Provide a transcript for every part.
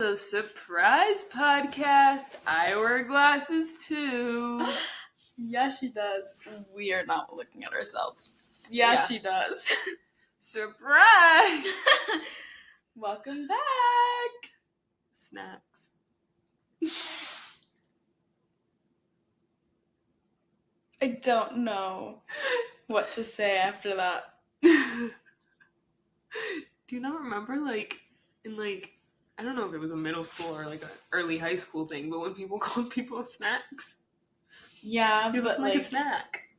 So surprise podcast. I wear glasses too. Yeah, she does. We are not looking at ourselves. Yeah. She does. Surprise! Welcome back. Snacks. I don't know what to say after that. Do you not remember, I don't know if it was a middle school or an early high school thing, but when people called people snacks? Yeah, You but look like a snack.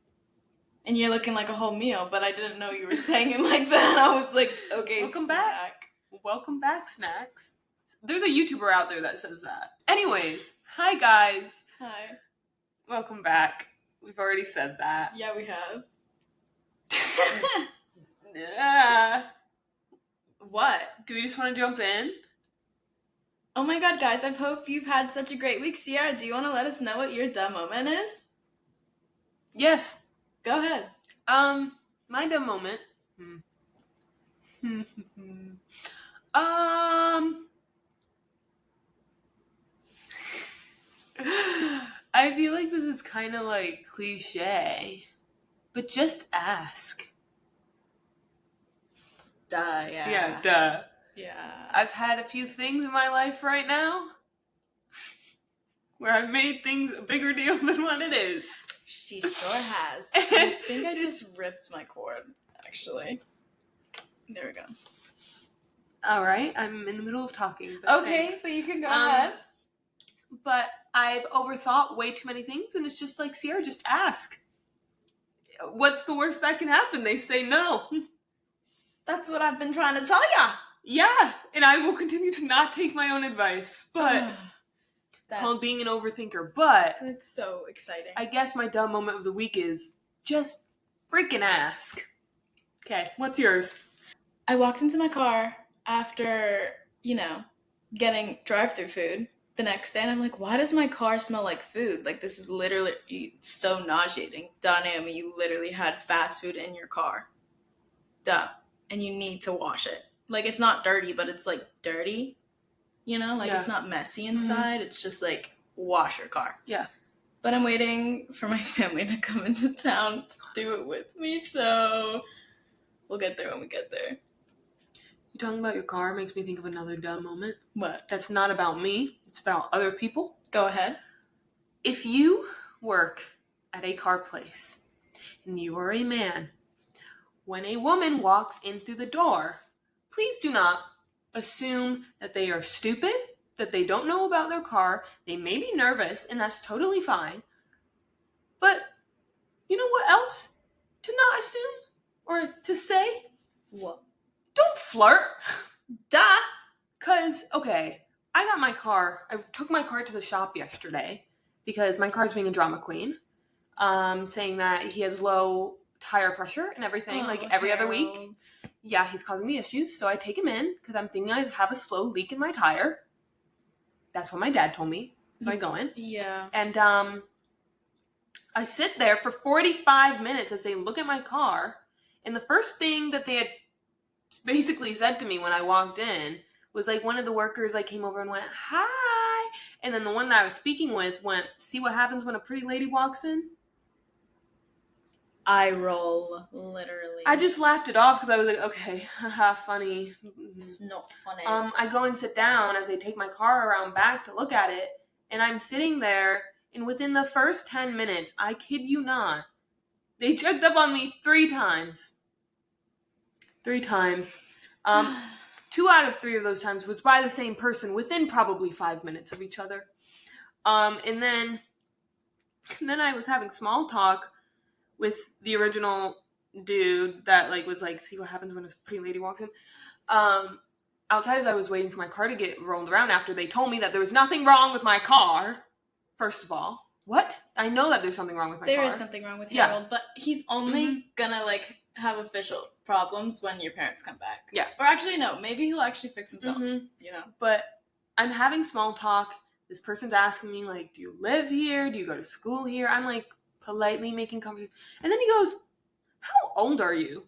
And you're looking like a whole meal, but I didn't know you were saying it like that. I was like, okay, Welcome snack. back. Welcome back, snacks. There's a YouTuber out there that says that. Anyways, hi guys. Hi. Welcome back. We've already said that. Yeah, we have. What? Do we just want to jump in? Oh my god, guys, I hope you've had such a great week. Sierra, do you want to let us know what your dumb moment is? Yes. Go ahead. My dumb moment. I feel like this is kind of like cliche, but just ask. Duh, yeah. Yeah, duh. Yeah. I've had a few things in my life right now where I've made things a bigger deal than what it is. She sure has. I think I just ripped my cord, actually. There we go. All right, I'm in the middle of talking. Okay, thanks. so you can go ahead. But I've overthought way too many things, and it's just like, Sierra, just ask. What's the worst that can happen? They say no. That's what I've been trying to tell ya. Yeah, and I will continue to not take my own advice, but it's called being an overthinker. But that's so exciting. I guess my dumb moment of the week is just freaking ask. Okay, what's yours? I walked into my car after, getting drive-thru food the next day, and I'm like, why does my car smell like food? Like, this is literally so nauseating. Duh, Naomi, you literally had fast food in your car. Duh. And you need to wash it. Like, it's not dirty, but it's, dirty. It's not messy inside. Mm-hmm. It's just, wash your car. Yeah. But I'm waiting for my family to come into town to do it with me, so we'll get there when we get there. You talking about your car makes me think of another dumb moment. What? That's not about me. It's about other people. Go ahead. If you work at a car place and you are a man, when a woman walks in through the door, please do not assume that they are stupid, that they don't know about their car. They may be nervous, and that's totally fine. But you know what else to not assume or to say? What? Don't flirt. Duh. Because, okay, I took my car to the shop yesterday because my car's being a drama queen, saying that he has low tire pressure and everything, every other week. Yeah, he's causing me issues, so I take him in because I'm thinking I have a slow leak in my tire. That's what my dad told me, so I go in. Yeah. And I sit there for 45 minutes as they look at my car, and the first thing that they had basically said to me when I walked in was one of the workers came over and went, "Hi," and then the one that I was speaking with went, "See what happens when a pretty lady walks in?" I roll, literally. I just laughed it off because I was like, okay, haha, funny. It's not funny. I go and sit down as they take my car around back to look at it, and I'm sitting there, and within the first 10 minutes, I kid you not, they checked up on me 3 times. 3 times. 2 out of 3 of those times was by the same person within probably 5 minutes of each other. And then I was having small talk with the original dude that was "See what happens when a pretty lady walks in." Outside as I was waiting for my car to get rolled around after they told me that there was nothing wrong with my car. First of all, what? I know that there's something wrong with my car. There is something wrong with Harold, but he's only gonna have official problems when your parents come back. Yeah. Or actually, no, maybe he'll actually fix himself, But I'm having small talk. This person's asking me, do you live here? Do you go to school here? I'm politely making conversation. And then he goes, "How old are you?"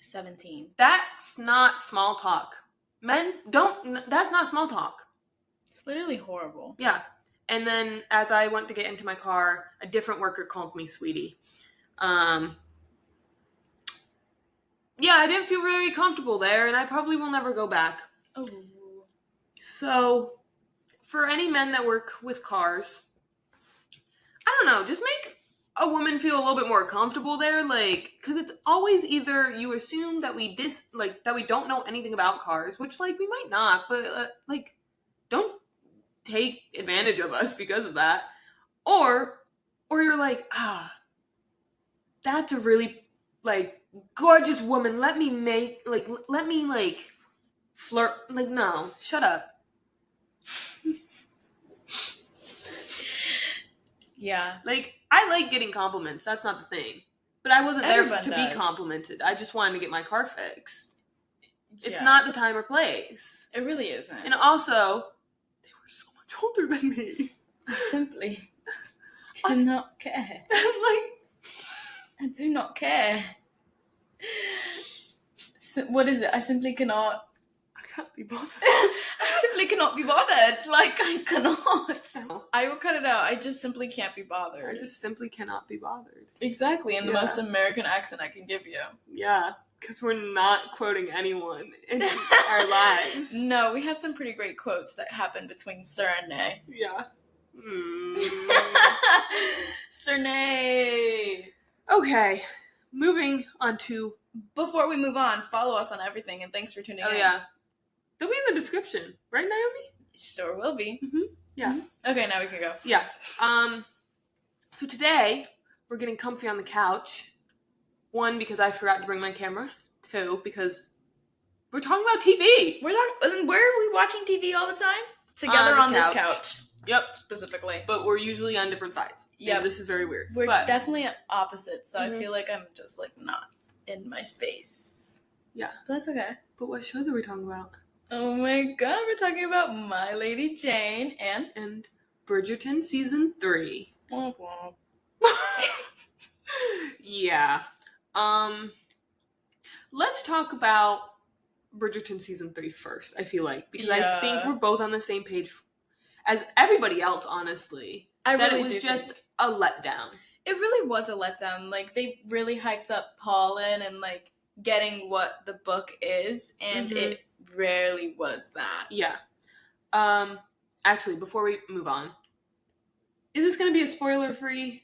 17. That's not small talk. Men don't, that's not small talk. It's literally horrible. Yeah. And then as I went to get into my car, a different worker called me sweetie. Yeah, I didn't feel very comfortable there, and I probably will never go back. Oh. So, for any men that work with cars, I don't know, just make a woman feel a little bit more comfortable there, like, because it's always either you assume that that we don't know anything about cars, which, like, we might not, but, like, don't take advantage of us because of that, or you're like, that's a really, like, gorgeous woman, let me flirt, like, no, shut up. Yeah. Like, I like getting compliments, that's not the thing, but I wasn't Everyone there to be complimented. I just wanted to get my car fixed. It's not the time or place. It really isn't. And also, they were so much older than me. I simply cannot care. Like, I do not care. So, what is it? I simply cannot. I can't be bothered. I simply cannot be bothered. Like, I cannot. I will cut it out. I just simply can't be bothered. I just simply cannot be bothered. Exactly, in the most American accent I can give you. Yeah, because we're not quoting anyone in our lives. No, we have some pretty great quotes that happen between Sir and Nay. Yeah. Sir Nay! Okay, moving on to... Before we move on, follow us on everything, and thanks for tuning in. Oh, yeah. They'll be in the description. Right, Naomi? Sure will be. Mm-hmm. Yeah. Mm-hmm. Okay, now we can go. Yeah. So today, we're getting comfy on the couch. 1, because I forgot to bring my camera. 2, because we're talking about TV. Where are we watching TV all the time? Together on this couch. Yep. Specifically. But we're usually on different sides. Yeah. This is very weird. We're definitely opposite, so Mm-hmm. I feel like I'm just, like, not in my space. Yeah. But that's okay. But what shows are we talking about? Oh my god, we're talking about My Lady Jane and Bridgerton Season 3. Womp womp. Yeah. Let's talk about Bridgerton Season 3 first, I feel like. Because I think we're both on the same page as everybody else, honestly. That it was just a letdown. It really was a letdown. Like, they really hyped up Paulin and, like, getting what the book is, and it rarely was that. Yeah. Actually, before we move on, is this going to be a spoiler-free?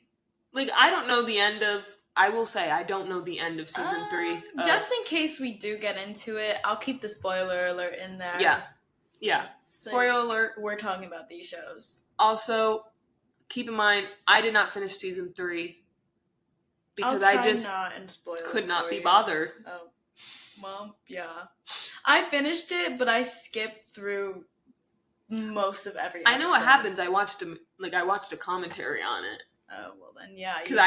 Like, I don't know the end of... I will say, I don't know the end of Season 3. Just in case we do get into it, I'll keep the spoiler alert in there. Yeah. Yeah. So spoiler alert. We're talking about these shows. Also, keep in mind, I did not finish Season 3 because I just could not be bothered. Oh, well, yeah. I finished it, but I skipped through most of every episode. I know what happens. I watched a commentary on it. Oh, well then, yeah. Because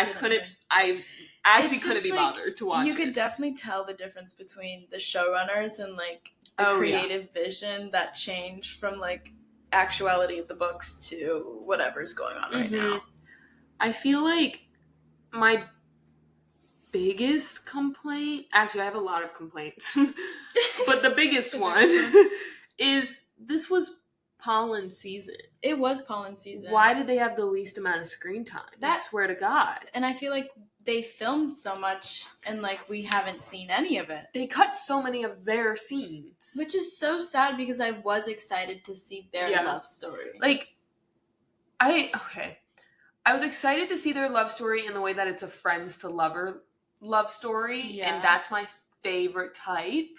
I actually couldn't be bothered to watch it. You could definitely tell the difference between the showrunners and, like, the creative vision that changed from, like, actuality of the books to whatever's going on right now. I feel like my biggest complaint... Actually, I have a lot of complaints. But the biggest one is this was Paulin's season. It was Paulin's season. Why did they have the least amount of screen time? I swear to God. And I feel like they filmed so much and, like, we haven't seen any of it. They cut so many of their scenes. Which is so sad because I was excited to see their love story. Like, I was excited to see their love story in the way that it's a friends to lover love story. And that's my favorite type.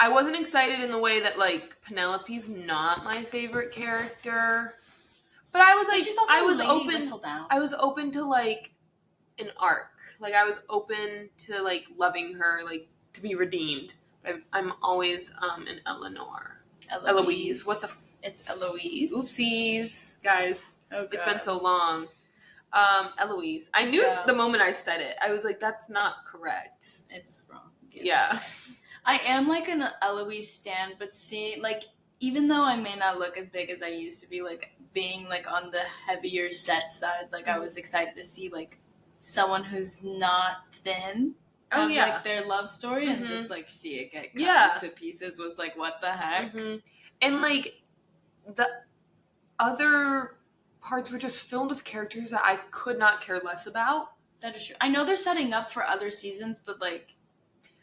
I wasn't excited in the way that, like, Penelope's not my favorite character. But I was like, I was open to, like, an arc. Like, I was open to, like, loving her, like, to be redeemed. I'm always an Eleanor. Eloise. What the... It's Eloise. Oopsies. Guys. Oh, God. It's been so long. Eloise. I knew the moment I said it. I was like, that's not correct. It's wrong. Yeah. I am, like, an Eloise stan, but see, like, even though I may not look as big as I used to be, like, being, like, on the heavier set side, like, I was excited to see, like, someone who's not thin Oh, have yeah. like their love story and Mhm. just like see it get cut Yeah. to pieces was like, what the heck? And like the other parts were just filled with characters that I could not care less about. That is true. I know they're setting up for other seasons, but like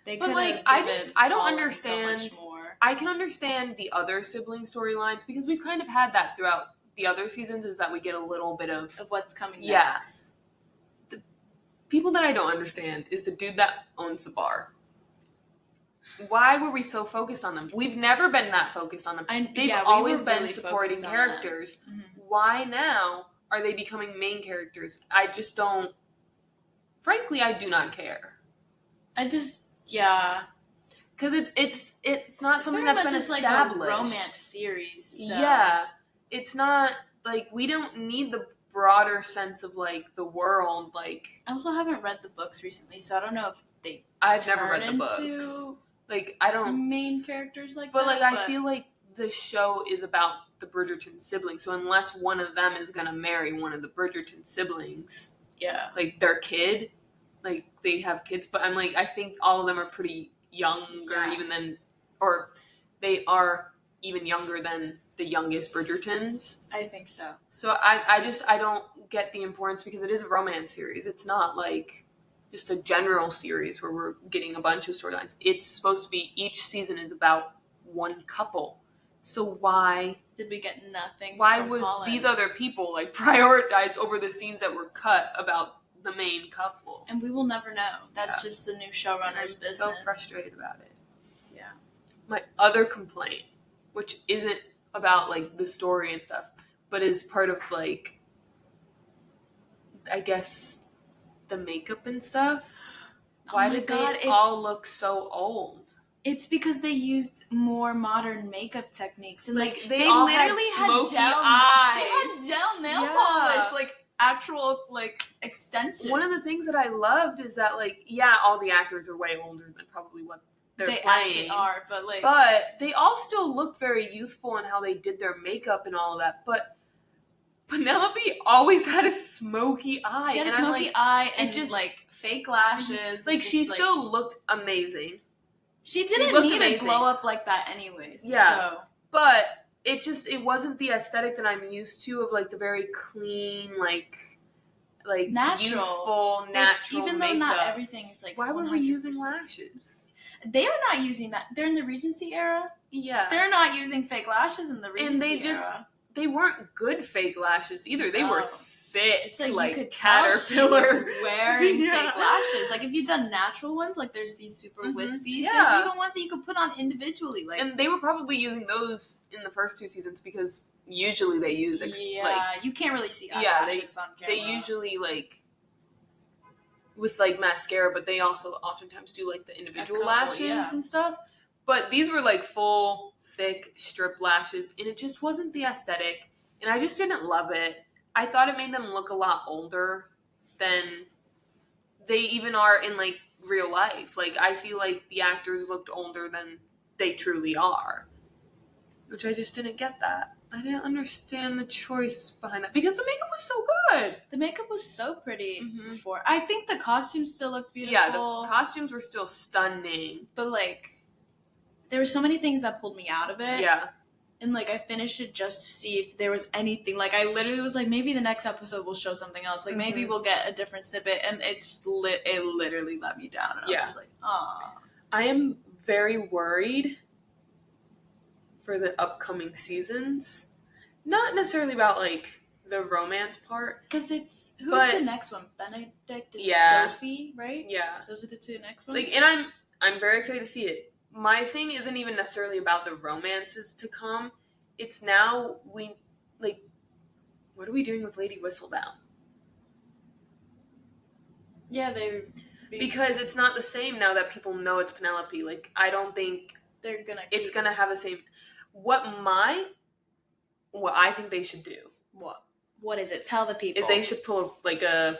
they could have I given don't Colin understand. so much more. I can understand the other sibling storylines because we've kind of had that throughout the other seasons, is that we get a little bit of what's coming Yeah. next. The people that I don't understand is the dude that owns the bar. Why were we so focused on them? We've never been that focused on them. They've always been really supporting focused on characters. that. Mhm. Why now are they becoming main characters? I just don't. Frankly, I do not care. Because it's not something very that's much been just like established. a romance series. So. Yeah, it's not like we don't need the broader sense of like the world. Like I also haven't read the books recently, so I don't know if they I've never turn read the books. into Like I don't main characters like But that. like I feel like the show is about the Bridgerton siblings. So unless one of them is gonna marry one of the Bridgerton siblings, yeah, like their kid, like they have kids. But I'm like, I think all of them are pretty younger, Yeah. even than, or they are even younger than the youngest Bridgertons. I think so. So I don't get the importance because it is a romance series. It's not like just a general series where we're getting a bunch of storylines. It's supposed to be each season is about one couple. So why did we get nothing? Why from was Colin? these other people like prioritized over the scenes that were cut about the main couple? And we will never know. That's just the new showrunner's I'm business. so frustrated about it. Yeah. My other complaint, which isn't about like the story and stuff, but is part of like, I guess, the makeup and stuff. Why did they all look so old? It's because they used more modern makeup techniques, and like they all literally had smoky gel eyes. They had gel nail polish, like actual like extensions. One of the things that I loved is that like, yeah, all the actors are way older than probably what they playing. Actually are, but they all still look very youthful in how they did their makeup and all of that. But Penelope always had a smoky eye. She had a smoky eye and just like fake lashes. Like she still looked amazing. She didn't need a glow up like that anyways. Yeah. So. But it wasn't the aesthetic that I'm used to of like the very clean, like natural. Youthful, natural even makeup. Though not everything is like why 100%. were we using lashes? They are not using that. They're in the Regency era. Yeah. They're not using fake lashes in the Regency era. They weren't good fake lashes either. They were thick. It's like you could caterpillar tell she was wearing fake lashes. Like if you've done natural ones, like there's these super wispies. Yeah. There's even ones that you could put on individually. Like, and they were probably using those in the first 2 seasons because usually they use you can't really see eyelashes on camera. They usually like with like mascara, but they also oftentimes do like the individual lashes and stuff. But these were like full thick strip lashes, and it just wasn't the aesthetic, and I just didn't love it. I thought it made them look a lot older than they even are in like real life. Like I feel like the actors looked older than they truly are, which I just didn't get that. I didn't understand the choice behind that because the makeup was so good. The makeup was so pretty before. I think the costumes still looked beautiful. Yeah, the costumes were still stunning. But like, there were so many things that pulled me out of it. Yeah. And like, I finished it just to see if there was anything. Like, I literally was like, maybe the next episode will show something else. Like, maybe we'll get a different snippet. And it literally let me down. And I was just like, aw. I am very worried for the upcoming seasons. Not necessarily about like the romance part. Because who's the next one? Benedict and Sophie, right? Yeah. Those are the 2 next ones? Like, and I'm very excited to see it. My thing isn't even necessarily about the romances to come. It's now what are we doing with Lady Whistledown? Yeah, because it's not the same now that people know it's Penelope. Like, I don't think it's gonna have the same. What I think they should do. What is it? Tell the people. Is they should pull like a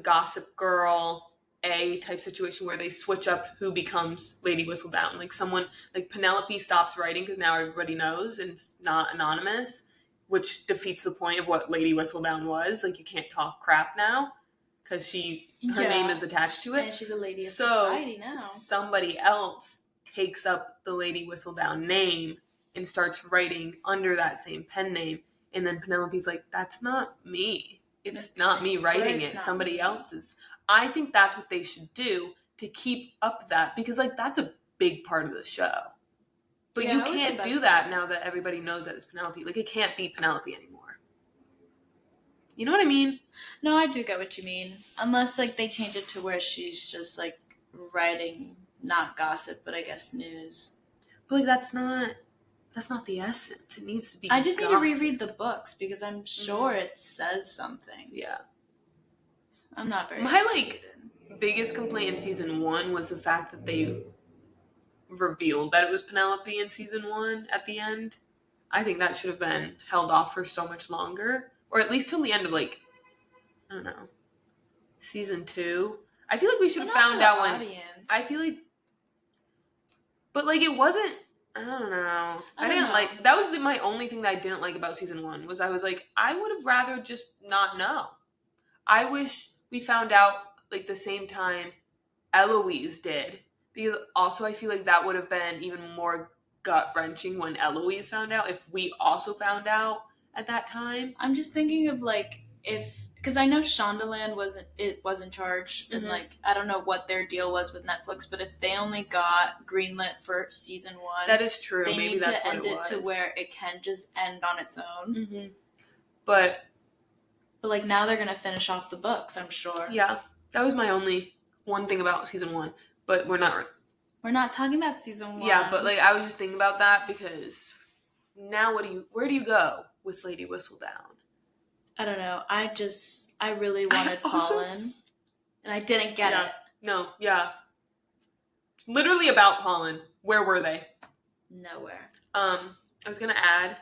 Gossip Girl type situation where they switch up who becomes Lady Whistledown. Like someone like Penelope stops writing because now everybody knows and it's not anonymous, which defeats the point of what Lady Whistledown was. Like you can't talk crap now. because her name is attached to it. And she's a lady of So society now. somebody else takes up the Lady Whistledown name and starts writing under that same pen name. And then Penelope's like, that's not me. It's not me writing it. Somebody else is. I think that's what they should do to keep up that, because like that's a big part of the show. But you can't do that now that everybody knows that it's Penelope. Like, it can't be Penelope anymore. You know what I mean? No, I do get what you mean. Unless, like, they change it to where she's just, like, writing, not gossip, but I guess news. But, like, that's not the essence. It needs to be I just gossip. need to reread the books, because I'm sure it says something. Yeah. I'm not very My, like, biggest complaint in season 1 was the fact that they revealed that it was Penelope in season 1 at the end. I think that should have been held off for so much longer, or at least till the end of, like, I don't know, season 2. I feel like we should have found out when audience. I feel like, but like it wasn't, I don't know. I didn't like, that was my only thing that I didn't like about season 1 was I was like, I would have rather just not know. I wish we found out like the same time Eloise did. Because also I feel like that would have been even more gut-wrenching when Eloise found out, if we also found out at that time. I'm just thinking of, like, because I know Shondaland was in charge, and, like, I don't know what their deal was with Netflix, but if they only got greenlit for season 1... That is true. They Maybe need that's to end what it to where it can just end on its own. Mm-hmm. But, like, now they're going to finish off the books, I'm sure. Yeah. That was my only one thing about season 1. But we're not talking about season 1. Yeah, but like I was just thinking about that because now where do you go with Lady Whistledown? I don't know. I really wanted Pollen, and I didn't get it. No, yeah. It's literally about Pollen. Where were they? Nowhere. I was gonna add,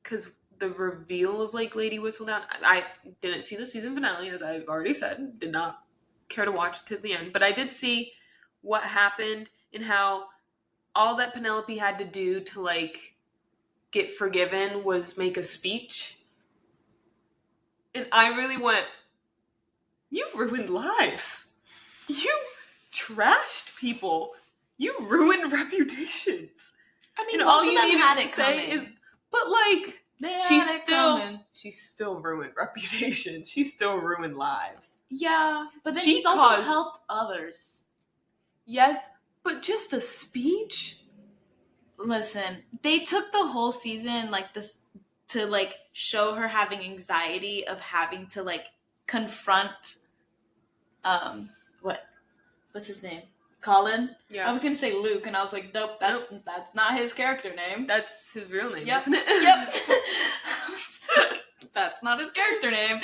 because the reveal of like Lady Whistledown, I didn't see the season finale, as I've already said. Did not care to watch to the end, but I did see what happened and how all that Penelope had to do to like get forgiven was make a speech. And I really went, you ruined lives. You trashed people. You ruined reputations. I mean, and most all of you them need had to it say coming. is, but like, she still ruined reputations. She still ruined lives. Yeah, but then she's also helped others. Yes, but just a speech? Listen, they took the whole season like this to like show her having anxiety of having to like confront what's his name? Colin? Yeah. I was gonna say Luke, and I was like, nope, that's not his character name. That's his real name, yep. isn't it? Yep. That's not his character name.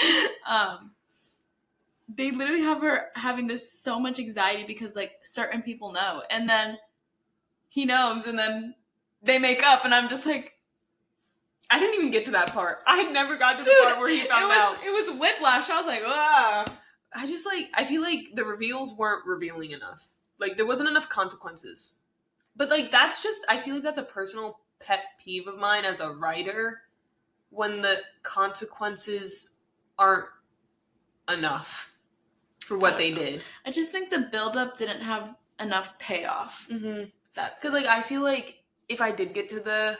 They literally have her having this so much anxiety because like certain people know, and then he knows, and then they make up, and I'm just like, I didn't even get to that part. I had never got to the part where he found out. It was whiplash. I was like, ah. I feel like the reveals weren't revealing enough. Like, there wasn't enough consequences. But, like, I feel like that's a personal pet peeve of mine as a writer, when the consequences aren't enough for what they did. I just think the build-up didn't have enough payoff. Mm-hmm. Because, like, I feel like if I did get to the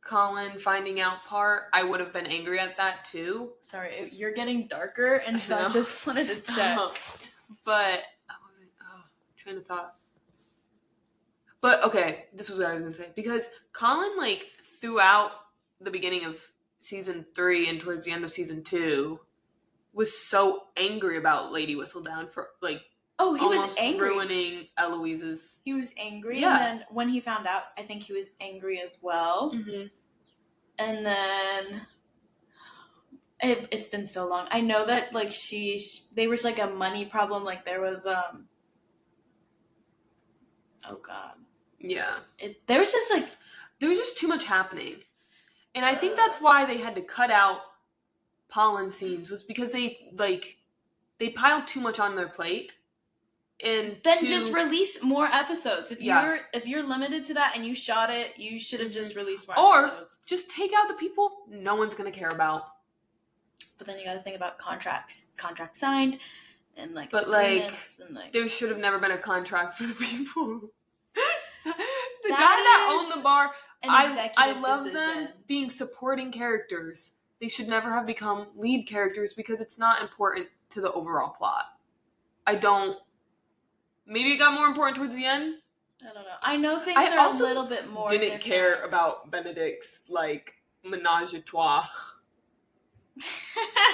Colin finding out part, I would have been angry at that, too. Sorry, you're getting darker, and so I just wanted to check. But... train of thought. But okay, this was what I was gonna say. Because Colin, like, throughout the beginning of season 3 and towards the end of season 2, was so angry about Lady Whistledown for like he was angry, ruining Eloise's. He was angry, and then when he found out, I think he was angry as well. Mm-hmm. And then it's been so long. I know that like there was like a money problem. Like there was oh god. Yeah. There was just too much happening. And I think that's why they had to cut out pollen scenes, was because they piled too much on their plate. And then just release more episodes. If you're limited to that and you shot it, you should have just released more episodes. Or just take out the people no one's gonna care about. But then you gotta think about contracts signed, and like But like, agreements and like there should have never been a contract for the people. The guy That that is owned the bar, an I executive love decision. them being supporting characters. They should never have become lead characters because it's not important to the overall plot. Maybe it got more important towards the end. I don't know. I know things I are also a little bit more didn't different. care about Benedict's, like, menage a trois.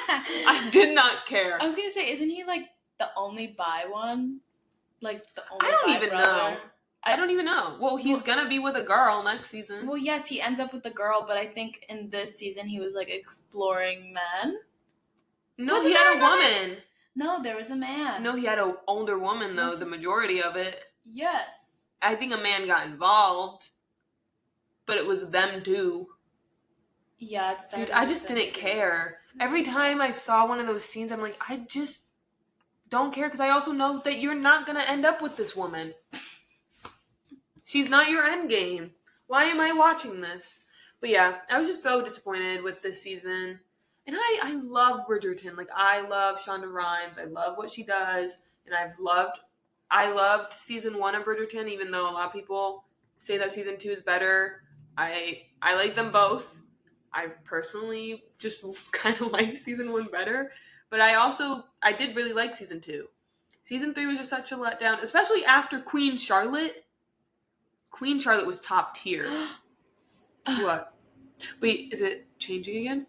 I did not care. I was gonna say, isn't he like the only bi one? Like the only I don't bi even brother? know. I don't even know. Well, he's gonna be with a girl next season. Well, yes, he ends up with the girl, but I think in this season he was like exploring men. No, Wasn't he had there a another- woman. No, there was a man. No, he had an older woman, though, Was- the majority of it. Yes. I think a man got involved, but it was them two. Yeah, it started. Dude, I with just them didn't too. care. Every time I saw one of those scenes, I'm like, I just don't care, because I also know that you're not going to end up with this woman. She's not your end game. Why am I watching this? But yeah, I was just so disappointed with this season. And I love Bridgerton. Like, I love Shonda Rhimes. I love what she does. And I loved season 1 of Bridgerton, even though a lot of people say that season 2 is better. I like them both. I personally just kind of like season 1 better. But I did really like season 2. Season 3 was just such a letdown, especially after Queen Charlotte. Queen Charlotte was top tier. What? Wait, is it changing again?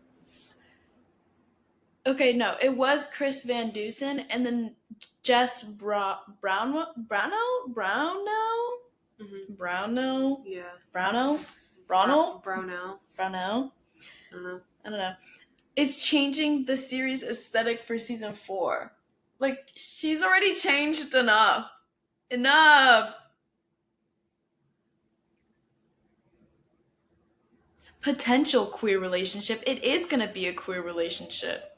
Okay, no, it was Chris Van Dusen and then Jess Brownell? Mm-hmm. Brownell? Yeah. Brownell? Brownell. I don't know. Is changing the series aesthetic for season 4. Like, she's already changed enough. Potential queer relationship. It is gonna be a queer relationship.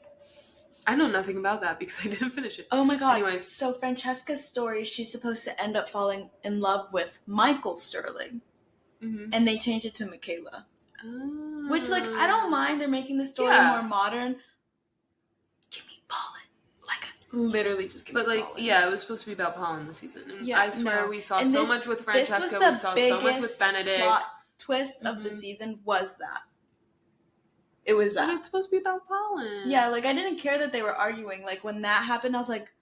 I know nothing about that because I didn't finish it. Oh my god. Anyways. So Francesca's story, she's supposed to end up falling in love with Michael Sterling. Mm-hmm. And they changed it to Michaela. Oh. Which, like, I don't mind. They're making the story more modern. Give me Pollen. Like, literally just give me Pollen. But, like, yeah, it was supposed to be about Pollen this season. And Yeah, I swear no. we saw And so much with Francesca. We saw so much with Benedict. Plot twist of the Mhm. season was that. It was that. And it's supposed to be about Pollen. Yeah, like, I didn't care that they were arguing. Like, when that happened, I was like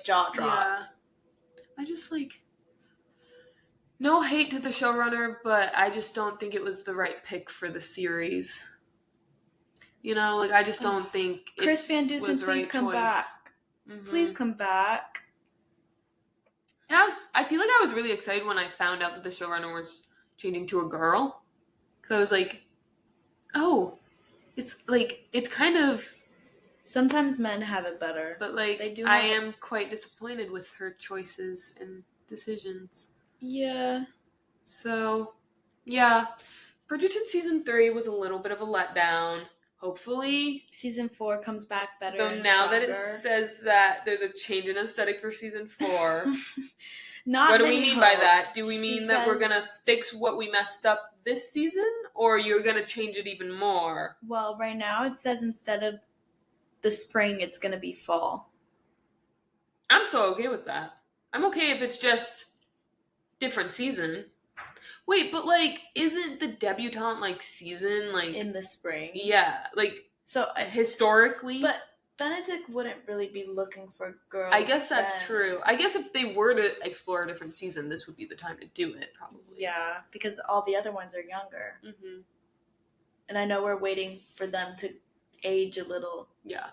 jaw dropped. Yeah. I just, like, no hate to the showrunner, but I just don't think it was the right pick for the series. You know, like, I just don't think Chris Van was Dusen, the please right come choice. back. Mhm. Please come back. And I feel like I was really excited when I found out that the showrunner was changing to a girl. Because I was like, oh, it's kind of... Sometimes men have it better. But, like, They do I have am quite disappointed with her choices and decisions. Yeah. So, yeah. Bridgerton season 3 was a little bit of a letdown. Hopefully, Season 4 comes back better. though and now that it stronger. says that there's a change in aesthetic for season 4, Not what do we many mean by hopes. that? Do we She mean that we're gonna says- fix what we messed up this season, or you're gonna change it even more? Well, right now it says instead of the spring, it's gonna be fall. I'm so okay with that. I'm okay if it's just different season. Wait, but, like, isn't the debutante, like, season, like... In the spring. Yeah, like, So, historically... but Benedict wouldn't really be looking for girls. I guess that's then. true. I guess if they were to explore a different season, this would be the time to do it, probably. Yeah, because all the other ones are younger. Mm-hmm. And I know we're waiting for them to age a little. Yeah.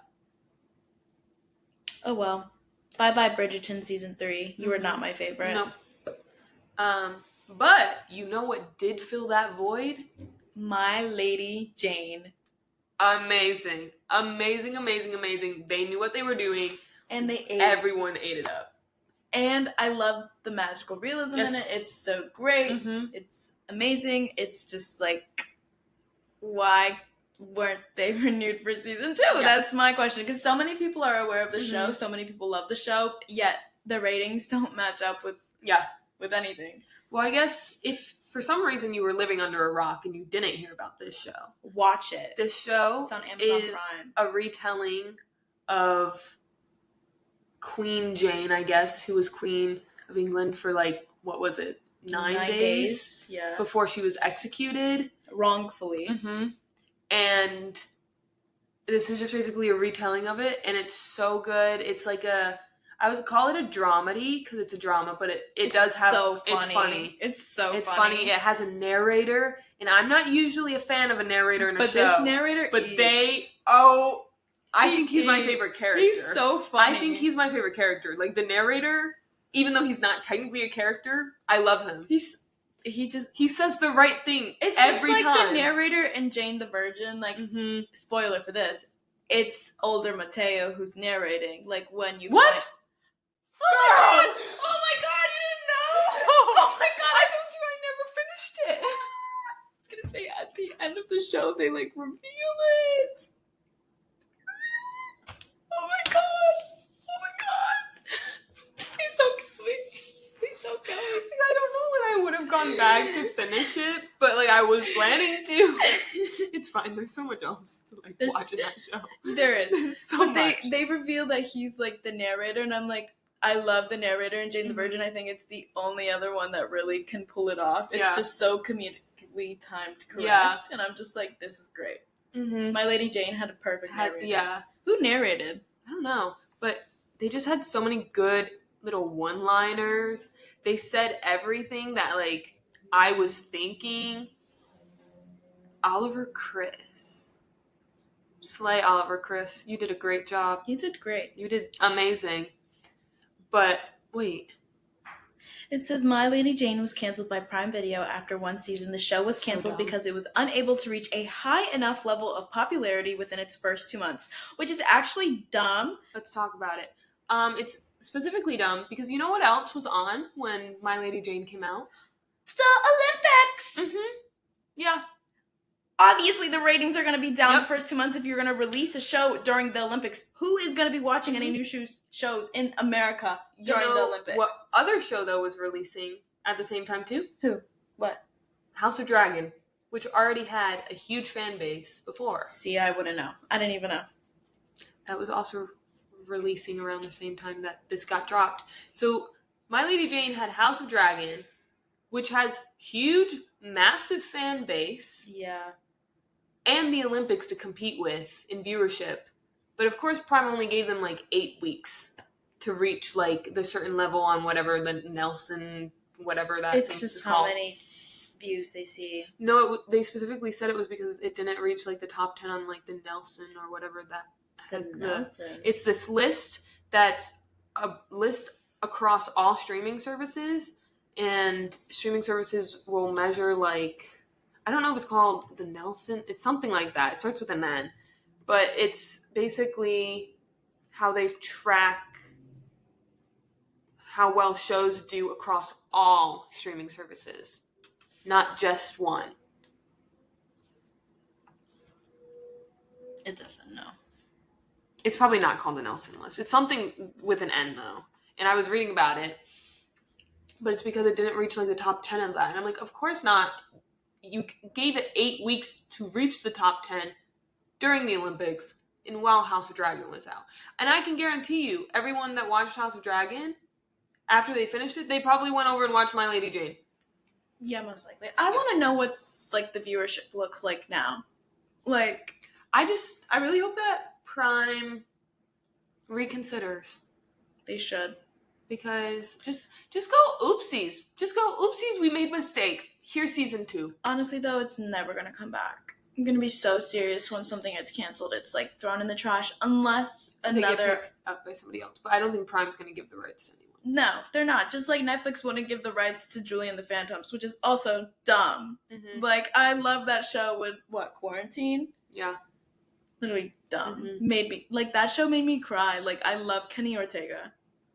Oh well. Bye-bye Bridgerton season 3. You were not my favorite. Nope. But you know what did fill that void? My Lady Jane. Amazing. Amazing, amazing, amazing. They knew what they were doing. And they ate. Everyone ate it up. And I love the magical realism in it. It's so great. Mm-hmm. It's amazing. It's just like, why weren't they renewed for season 2? Yeah. That's my question. Because so many people are aware of the Mhm. show. So many people love the show. Yet the ratings don't match up with Yeah. anything. Well, I guess if for some reason you were living under a rock and you didn't hear about this show. Watch it. This show It's on Amazon is Prime. a retelling of Queen Jane, I guess, who was Queen of England for like, what was it, 9 days? Yeah. Before she was executed. Wrongfully. Mm-hmm. And this is just basically a retelling of it, and it's so good. It's like I would call it a dramedy because it's a drama, but it does have, so funny. it's funny. It's funny. It has a narrator, and I'm not usually a fan of a narrator in a show. But this narrator I think he's my favorite character. He's so funny. I think he's my favorite character. Like, the narrator, even though he's not technically a character, I love him. He says the right thing it's every just like time. the narrator in Jane the Virgin, like, spoiler for this, it's older Mateo who's narrating, like, when you What? find... Oh my god, you didn't know? Oh my god, I told you I never finished it. I was gonna say, at the end of the show, they, like, reveal it. Oh my god. He's so killing. He's so killing. I don't know when I would have gone back to finish it, but like I was planning to. It's fine. There's so much else to like watch in that show. There is. There's so but much. They reveal that he's like the narrator, and I'm like, I love the narrator in Jane the Virgin. I think it's the only other one that really can pull it off. It's just so comedically timed correct, and I'm just like, this is great. My Lady Jane had a perfect narrator. Yeah. Who narrated? I don't know, but they just had so many good little one-liners. They said everything that like I was thinking. Oliver Chris. Slay, Oliver Chris. You did a great job. You did great. You did amazing. But wait. It says My Lady Jane was canceled by Prime Video after one season. The show was canceled because it was unable to reach a high enough level of popularity within its first 2 months, which is actually dumb. Let's talk about it. It's specifically dumb because you know what else was on when My Lady Jane came out? The Olympics! Yeah. Obviously, the ratings are going to be down the first 2 months if you're going to release a show during the Olympics. Who is going to be watching any new shows in America during the Olympics? What other show, though, was releasing at the same time, too? Who? What? House of Dragon, which already had a huge fan base before. See, I wouldn't know. I didn't even know. That was also releasing around the same time that this got dropped. So, My Lady Jane had House of Dragon, which has huge, massive fan base. Yeah. And the Olympics to compete with in viewership. But of course, Prime only gave them like 8 weeks to reach like the certain level on whatever the Nelson, whatever that it's thing just is how called. many views they see. No, they specifically said it was because it didn't reach like the top 10 on like the Nelson or whatever that. Nelson. It's this list that's a list across all streaming services, and streaming services will measure like, I don't know if it's called the Nelson. It's something like that. It starts with an N. But it's basically how they track how well shows do across all streaming services, not just one. It doesn't know. It's probably not called the Nelson list. It's something with an N, though. And I was reading about it. But it's because it didn't reach like the top 10 of that. And I'm like, of course not. You gave it 8 weeks to reach the top 10 during the Olympics and while House of Dragon was out. And I can guarantee you, everyone that watched House of Dragon, after they finished it, they probably went over and watched My Lady Jane. Yeah, most likely. I want to know what like the viewership looks like now. Like, I really hope that Prime reconsiders. They should. Because just go oopsies. Just go oopsies, we made a mistake. Here's season 2. Honestly, though, it's never going to come back. I'm going to be so serious when something gets canceled. It's, like, thrown in the trash unless They get another... picked up by somebody else. But I don't think Prime's going to give the rights to anyone. No, they're not. Just like Netflix wouldn't give the rights to Julie and the Phantoms, which is also dumb. Mm-hmm. Like, I love that show with, Quarantine? Yeah. Literally dumb. Mm-hmm. That show made me cry. Like, I love Kenny Ortega.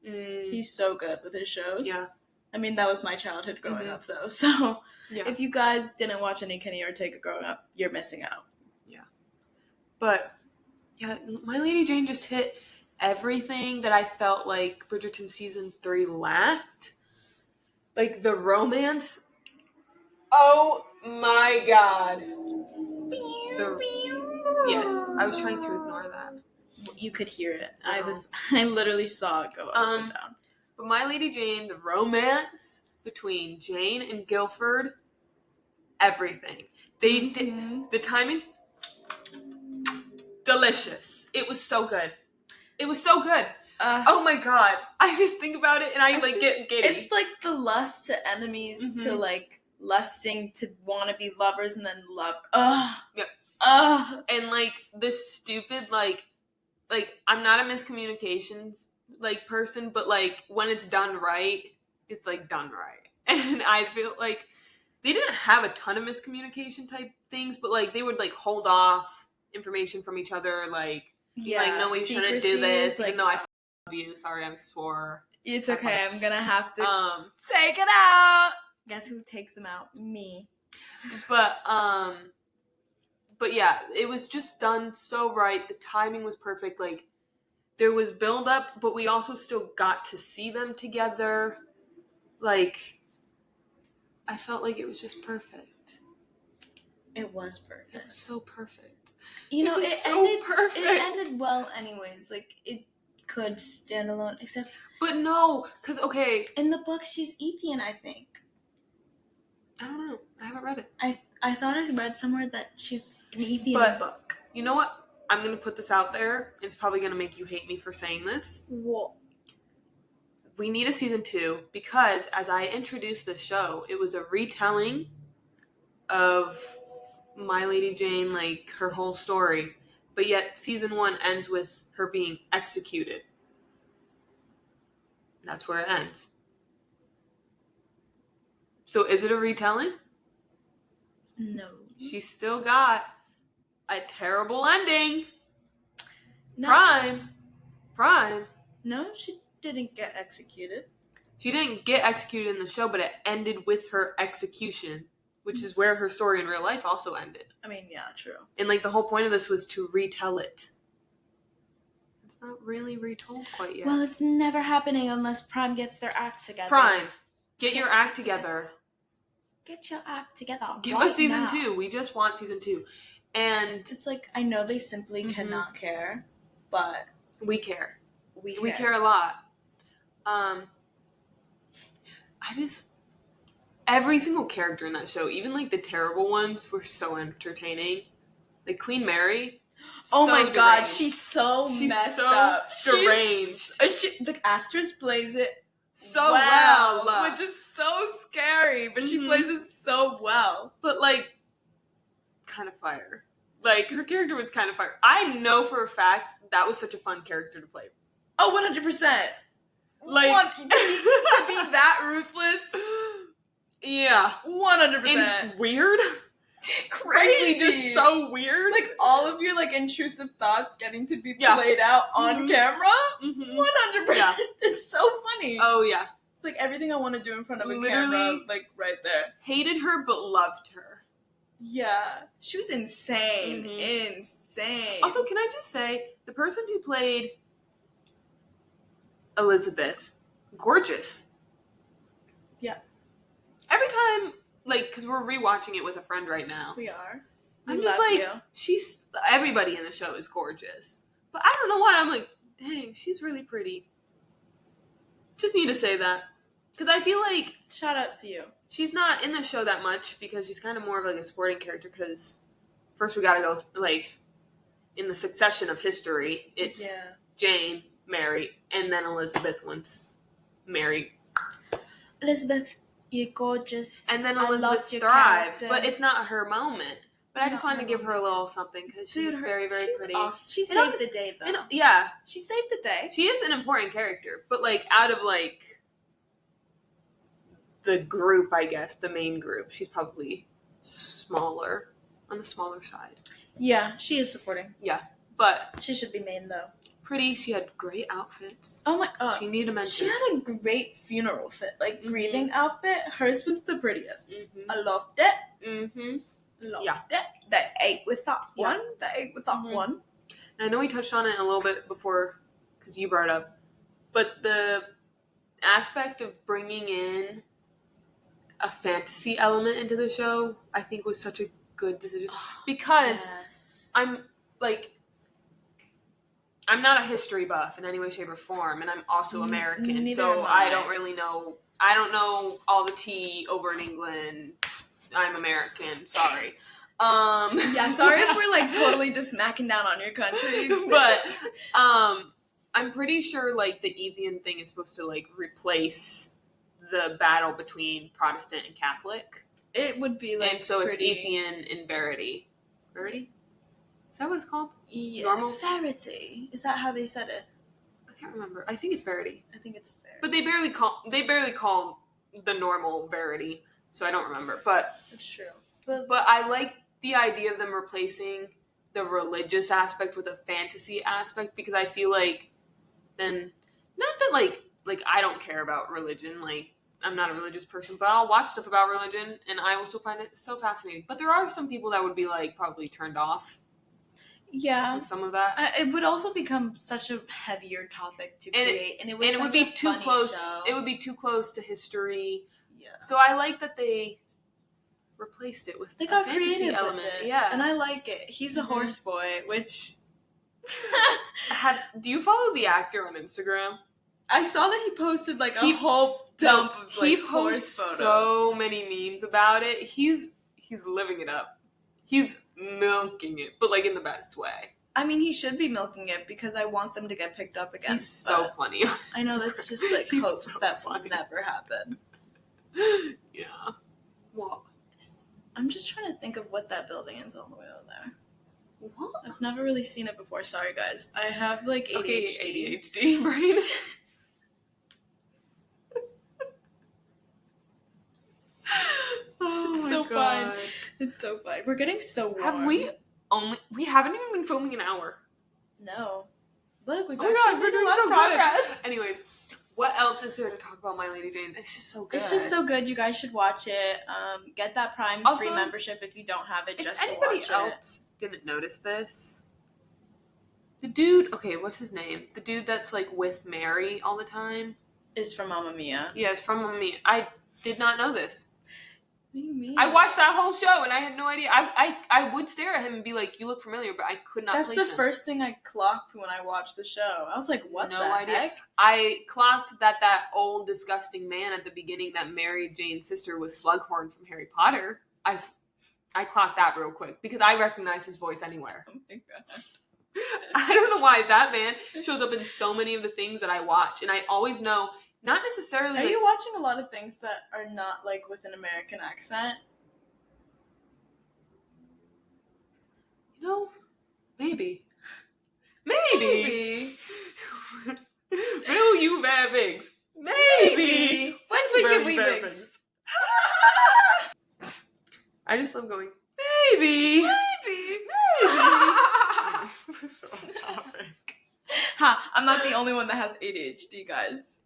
Mm. He's so good with his shows. Yeah. I mean, that was my childhood growing up, though. So, yeah. If you guys didn't watch any Kenny Ortega growing up, you're missing out. Yeah. But, yeah, My Lady Jane just hit everything that I felt like Bridgerton season 3 lacked. Like, the romance Oh my god. Yes, I was trying to ignore that. You could hear it. Oh. I literally saw it go up and down. But My Lady Jane, the romance between Jane and Guilford, everything. They did the timing, delicious. It was so good. It was so good. Oh my god. I just think about it and I get giddy. It's like the lust to enemies to like lusting to want to be lovers and then love. And like this stupid like I'm not a miscommunications like person, but like when it's done right, it's like done right. And I feel like they didn't have a ton of miscommunication type things, but like they would like hold off information from each other, like no, we shouldn't do this, like, even though I love you. Sorry, I swore. It's okay. I'm gonna have to take it out. Guess who takes them out? Me. But yeah, it was just done so right. The timing was perfect. Like there was build up, but we also still got to see them together. Like I felt like it was just perfect. It was perfect. It was so perfect. You know, it ended well anyways. Like it could stand alone, except. But no, because okay. In the book, she's Ethian, I think. I don't know. I haven't read it. I thought I read somewhere that she's an Ethian book. You know what? I'm going to put this out there. It's probably going to make you hate me for saying this. What? We need a season 2 because as I introduced the show, it was a retelling of My Lady Jane, like her whole story. But yet season 1 ends with her being executed. That's where it ends. So is it a retelling? No. She still got a terrible ending. No. Prime. No, she didn't get executed. She didn't get executed in the show, but it ended with her execution, which is where her story in real life also ended. I mean, yeah, true. And like the whole point of this was to retell it. It's not really retold quite yet. Well, it's never happening unless Prime gets their act together. Prime, get your act together. Get your act together. Give us season 2. We just want season 2. And it's like, I know they simply cannot care, but we care. We care a lot. Every single character in that show, even like the terrible ones, were so entertaining. Like Queen Mary. Oh so my deranged. God, she's messed so up. Deranged. The actress plays it so well, which is so scary, but she plays it so well. But like, kind of fire. Like her character was kind of fire. I know for a fact that was such a fun character to play. Oh, 100%. Like to be that ruthless. Yeah, 100%. And weird. Crazy. Frankly, just so weird. Like all of your like intrusive thoughts getting to be played out on camera. 100%. Yeah. It's so funny. Oh yeah. It's like everything I want to do in front of a camera, like right there. Hated her but loved her. Yeah, she was insane. Insane. Also, can I just say the person who played Elizabeth, gorgeous. Yeah. Every time, like, because we're rewatching it with a friend right now. We are. I'm just like, everybody in the show is gorgeous. But I don't know why I'm like, dang, she's really pretty. Just need to say that. Because I feel like... Shout out to you. She's not in the show that much because she's kind of more of like a supporting character because first we gotta go, like, in the succession of history, it's Jane, Mary, and then Elizabeth once Mary. Elizabeth, you're gorgeous. And then Elizabeth thrives, but it's not her moment. But I just wanted to give her a little something because she's very, very pretty. Awesome. She saved the day, though. Yeah. She saved the day. She is an important character, but, like, out of, like, the group, I guess, the main group, she's probably smaller, on the smaller side. Yeah, she is supporting. Yeah, but... She should be main, though. Pretty, she had great outfits. Oh my god. She needed to mention. She had a great funeral fit, like grieving outfit. Hers was the prettiest. I loved it. Loved it. They ate with that one. They ate with that one. And I know we touched on it a little bit before, because you brought it up, but the aspect of bringing in a fantasy element into the show, I think was such a good decision. Because I'm not a history buff in any way, shape, or form, and I'm also American, so I don't really know. I don't know all the tea over in England. I'm American. Sorry. Yeah, sorry if we're like totally just smacking down on your country, but I'm pretty sure like the Ethian thing is supposed to like replace the battle between Protestant and Catholic. It would be like, and so it's Ethian and Verity. Verity? Is that what it's called? Yeah. Normal? Verity. Is that how they said it? I can't remember. I think it's Verity. I think it's Verity. But they barely call the normal Verity, so I don't remember. But it's true. But I like the idea of them replacing the religious aspect with a fantasy aspect, because I feel like then, not that like I don't care about religion, like I'm not a religious person, but I'll watch stuff about religion and I will still find it so fascinating. But there are some people that would be like probably turned off. Yeah, with some of that. It would also become such a heavier topic to create, and it would be too close. Show. It would be too close to history. Yeah. So I like that they replaced it with a fantasy element. With it. Yeah, and I like it. He's a horse boy, which. Do you follow the actor on Instagram? I saw that he posted like a whole dump of like horse photos. So many memes about it. He's living it up. He's milking it, but like in the best way. I mean, he should be milking it because I want them to get picked up again. He's so funny. I know that's just like hopes so that will never happen. Yeah. What? I'm just trying to think of what that building is all the way over there. What? I've never really seen it before. Sorry, guys. I have like ADHD. Okay, ADHD brain. It's so fun. It's so fun. We're getting so warm. We haven't even been filming an hour. No. Look, we're doing a lot of progress. Good. Anyways, what else is there to talk about My Lady Jane? It's just so good. It's just so good. You guys should watch it. Get that Prime also, free membership if you don't have it, just to watch it. If anybody else didn't notice this, the dude, okay, what's his name? The dude that's like with Mary all the time is from Mamma Mia. Yeah, it's from Mamma Mia. I did not know this. What do you mean? I watched that whole show and I had no idea. I would stare at him and be like, "You look familiar," but I could not. That's the first thing I clocked when I watched the show. I was like, "What the heck?" I clocked that old disgusting man at the beginning that married Jane's sister was Slughorn from Harry Potter. I clocked that real quick because I recognize his voice anywhere. Oh my god! I don't know why that man shows up in so many of the things that I watch, and I always know. Not necessarily. Are you watching a lot of things that are not like with an American accent? You know, maybe. Will you bear pigs? Maybe. When will you be pigs? I just love going. Maybe. We're so on topic. Ha! I'm not the only one that has ADHD, guys.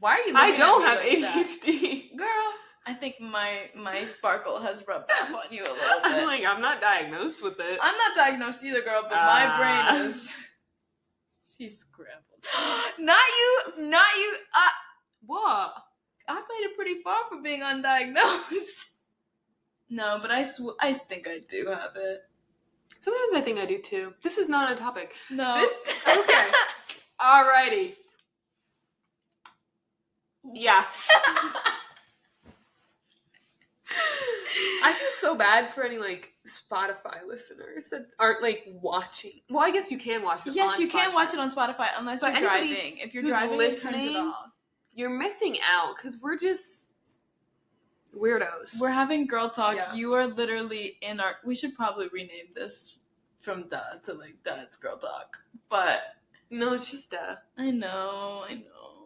Why are you looking I don't at me have like ADHD. That? Girl, I think my sparkle has rubbed off on you a little bit. I'm not diagnosed with it. I'm not diagnosed either, girl, but my brain is... She's scrambled. Not you! What? I've made it pretty far from being undiagnosed. No, but I think I do have it. Sometimes I think I do too. This is not a topic. No. Okay. Alrighty. Yeah. I feel so bad for any like Spotify listeners that aren't like watching. Well, I guess you can watch it. Yes, on you Spotify. can watch it on Spotify unless you're driving. If you're driving, listening, it turns it off. You're missing out because we're just weirdos. We're having girl talk. Yeah. You are literally in our. We should probably rename this from Duh to like Duh's Girl Talk. But no, it's just Duh. I know.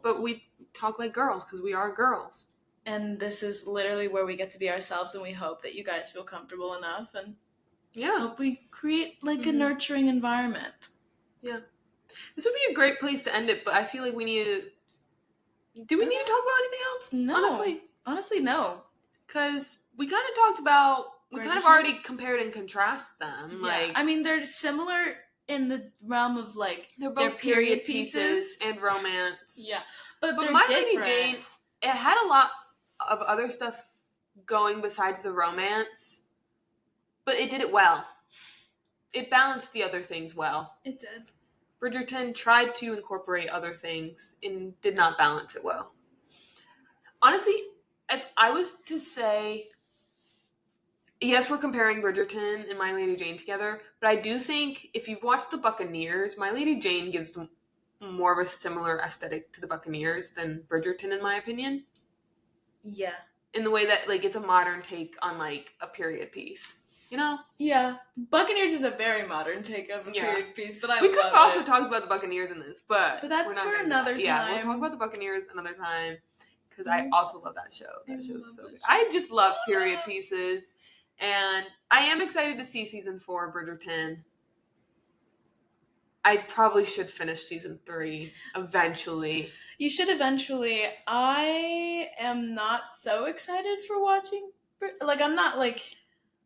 But we talk like girls because we are girls. And this is literally where we get to be ourselves, and we hope that you guys feel comfortable enough, and hope we create like a nurturing environment. Yeah. This would be a great place to end it, but I feel like we need to... Do we need to talk about anything else? No. Honestly, no. Because we kind of talked about... We kind of already compared and contrasted them. Yeah. Like, I mean, they're similar in the realm of like... They're both period pieces and romance. Yeah. But My Lady different. Jane it had a lot of other stuff going besides the romance, but it did it well. It balanced the other things well. It did. Bridgerton tried to incorporate other things and did not balance it well. Honestly, if I was to say, yes, we're comparing Bridgerton and My Lady Jane together, but I do think if you've watched The Buccaneers, My Lady Jane gives more of a similar aesthetic to The Buccaneers than Bridgerton, in my opinion. Yeah. In the way that, like, it's a modern take on, like, a period piece. You know? Yeah. Buccaneers is a very modern take of a period piece, but we could have also talked about the Buccaneers in this, but that's for another time. Yeah, we'll talk about the Buccaneers another time, because I also love that show. That show is so good. I just love period pieces, and I am excited to see season 4 of Bridgerton. I probably should finish season 3 eventually. You should eventually. I am not so excited for watching. Like, I'm not, like,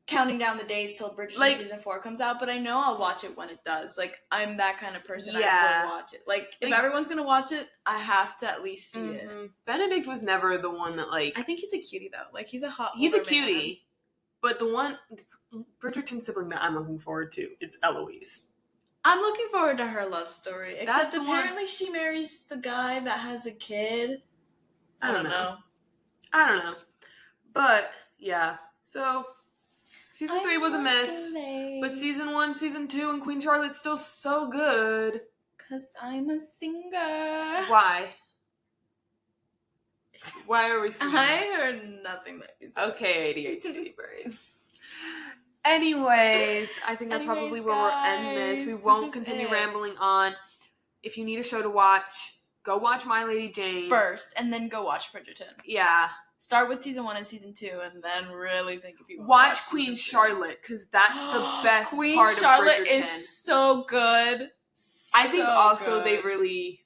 counting down the days till Bridgerton like, season 4 comes out, but I know I'll watch it when it does. Like, I'm that kind of person. Yeah. I will watch it. Like, if everyone's gonna watch it, I have to at least see it. Benedict was never the one that, like... I think he's a cutie, though. Like, he's a hot He's a cutie. man. But the one Bridgerton sibling that I'm looking forward to is Eloise. I'm looking forward to her love story. Except That's apparently she marries the guy that has a kid. I don't know. I don't know. But, yeah. So, season 3 was a miss. But season 1, season 2, and Queen Charlotte's still so good. 'Cause I'm a singer. Why? Why are we singing? I heard nothing that you said. Okay, ADHD brain. Anyways, I think that's probably where we'll end this. We won't continue rambling on. If you need a show to watch, go watch My Lady Jane first, and then go watch Bridgerton. Yeah. Start with season 1 and season 2, and then really think if you want watch Queen Charlotte, because that's the best Queen part Charlotte of Bridgerton. Is so good. I think also they really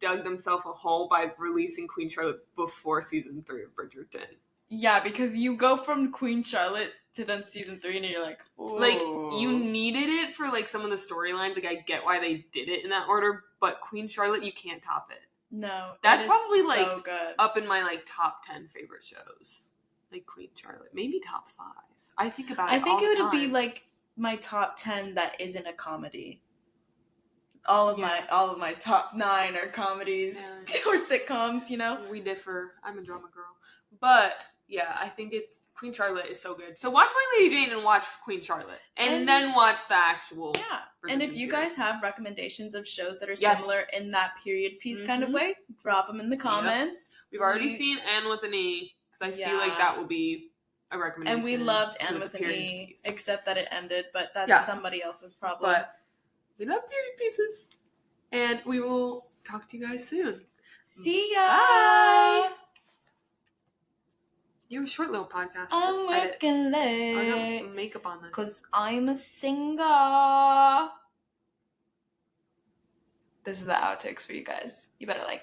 dug themselves a hole by releasing Queen Charlotte before season 3 of Bridgerton. Yeah, because you go from Queen Charlotte to then season 3, and you're like, whoa. Like, you needed it for, like, some of the storylines. Like, I get why they did it in that order, but Queen Charlotte, you can't top it. No. That's probably, so like, good. up in my, like, top 10 favorite shows. Like, Queen Charlotte. Maybe top 5. I think about it all the time. I think it would be, like, my top 10 that isn't a comedy. All of my top 9 are comedies or sitcoms, you know? We differ. I'm a drama girl. But... yeah, I think Queen Charlotte is so good. So watch My Lady Jane and watch Queen Charlotte. And then watch the actual Bridgerton and if you guys have recommendations of shows that are yes. similar in that period piece kind of way, drop them in the comments. Yep. We've already seen Anne with an E, because I feel like that will be a recommendation. And we loved Anne with an E, piece. Except that it ended, but that's somebody else's problem. But we love period pieces. And we will talk to you guys soon. See ya! Bye! You're a short little podcast. I'm working late. I got makeup on this. 'Cause I'm a singer. This is the outtakes for you guys. You better like